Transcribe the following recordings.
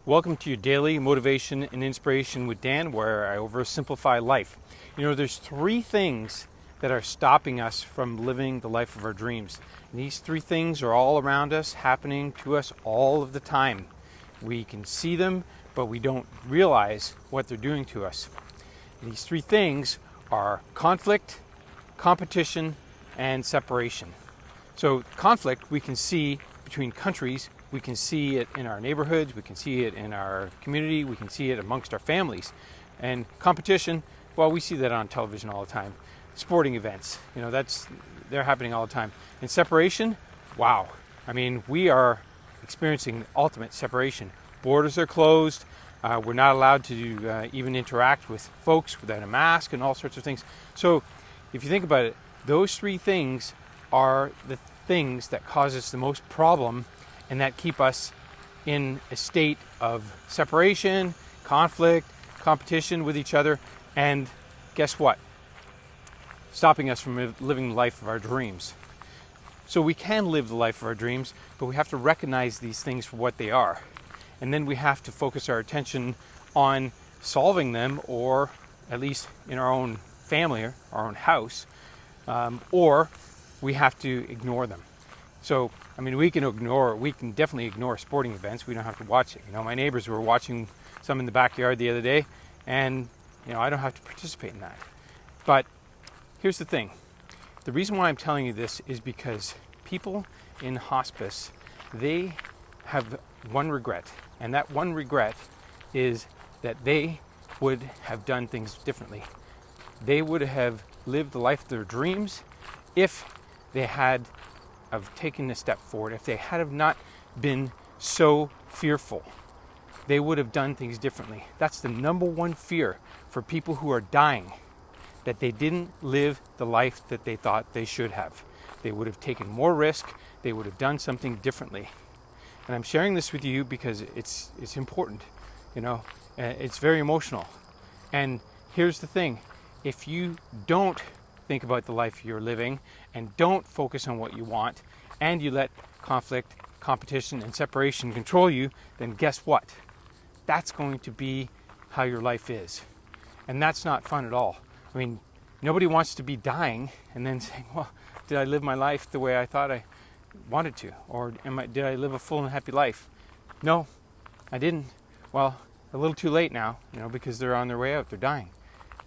Welcome to your daily motivation and inspiration with Dan, where I oversimplify life. You know, there's three things that are stopping us from living the life of our dreams. And these three things are all around us, happening to us all of the time. We can see them, but we don't realize what they're doing to us. And these three things are conflict, competition, and separation. So conflict we can see between countries. We can see it in our neighborhoods, we can see it in our community, we can see it amongst our families. And competition, well, we see that on television all the time. Sporting events, you know, they're happening all the time. And separation, wow. I mean, we are experiencing ultimate separation. Borders are closed. We're not allowed to even interact with folks without a mask and all sorts of things. So if you think about it, those three things are the things that cause us the most problem and that keep us in a state of separation, conflict, competition with each other, and guess what? Stopping us from living the life of our dreams. So we can live the life of our dreams, but we have to recognize these things for what they are. And then we have to focus our attention on solving them, or at least in our own family, or our own house, or we have to ignore them. So, I mean, we can definitely ignore sporting events. We don't have to watch it. You know, my neighbors were watching some in the backyard the other day, and, you know, I don't have to participate in that. But here's the thing. The reason why I'm telling you this is because people in hospice, they have one regret. And that one regret is that they would have done things differently. They would have lived the life of their dreams if they had have taken a step forward. If they had have not been so fearful, they would have done things differently. That's the number one fear for people who are dying, that they didn't live the life that they thought they should have. They would have taken more risk. They would have done something differently. And I'm sharing this with you because it's important. You know, it's very emotional. And here's the thing. If you don't think about the life you're living and don't focus on what you want, and you let conflict, competition, and separation control you, then guess what? That's going to be how your life is. And that's not fun at all. I mean, nobody wants to be dying and then saying, well, did I live my life the way I thought I wanted to? Or did I live a full and happy life? No, I didn't. Well, a little too late now, you know, because they're on their way out, they're dying,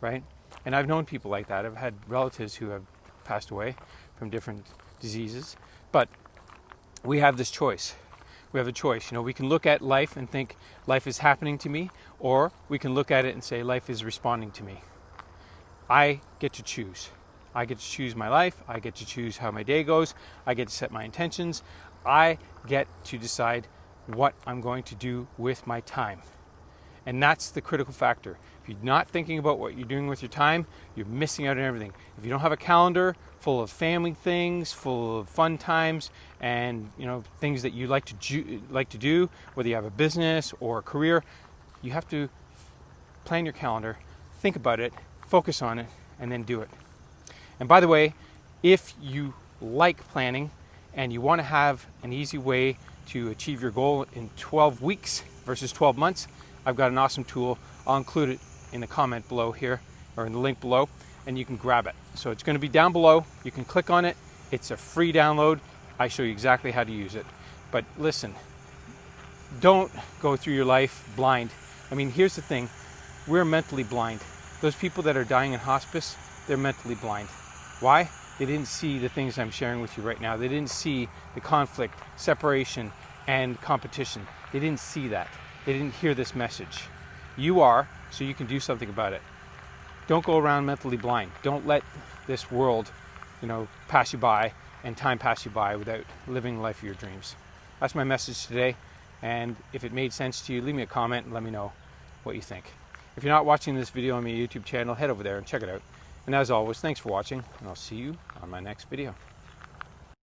right? And I've known people like that. I've had relatives who have passed away from different diseases. But we have this choice. We have a choice. You know, we can look at life and think life is happening to me, or we can look at it and say life is responding to me. I get to choose. I get to choose my life. I get to choose how my day goes. I get to set my intentions. I get to decide what I'm going to do with my time. And that's the critical factor. If you're not thinking about what you're doing with your time, you're missing out on everything. If you don't have a calendar full of family things, full of fun times, and you know things that you like to do, whether you have a business or a career, you have to plan your calendar, think about it, focus on it, and then do it. And by the way, if you like planning and you want to have an easy way to achieve your goal in 12 weeks versus 12 months, I've got an awesome tool. I'll include it in the comment below here, or in the link below, and you can grab it. So it's going to be down below. You can click on it. It's a free download. I show you exactly how to use it. But listen, don't go through your life blind. I mean, here's the thing. We're mentally blind. Those people that are dying in hospice, they're mentally blind. Why? They didn't see the things I'm sharing with you right now. They didn't see the conflict, separation, and competition. They didn't see that. They didn't hear this message. You are, so you can do something about it. Don't go around mentally blind. Don't let this world, you know, pass you by and time pass you by without living the life of your dreams. That's my message today. And if it made sense to you, leave me a comment and let me know what you think. If you're not watching this video on my YouTube channel, head over there and check it out. And as always, thanks for watching, and I'll see you on my next video.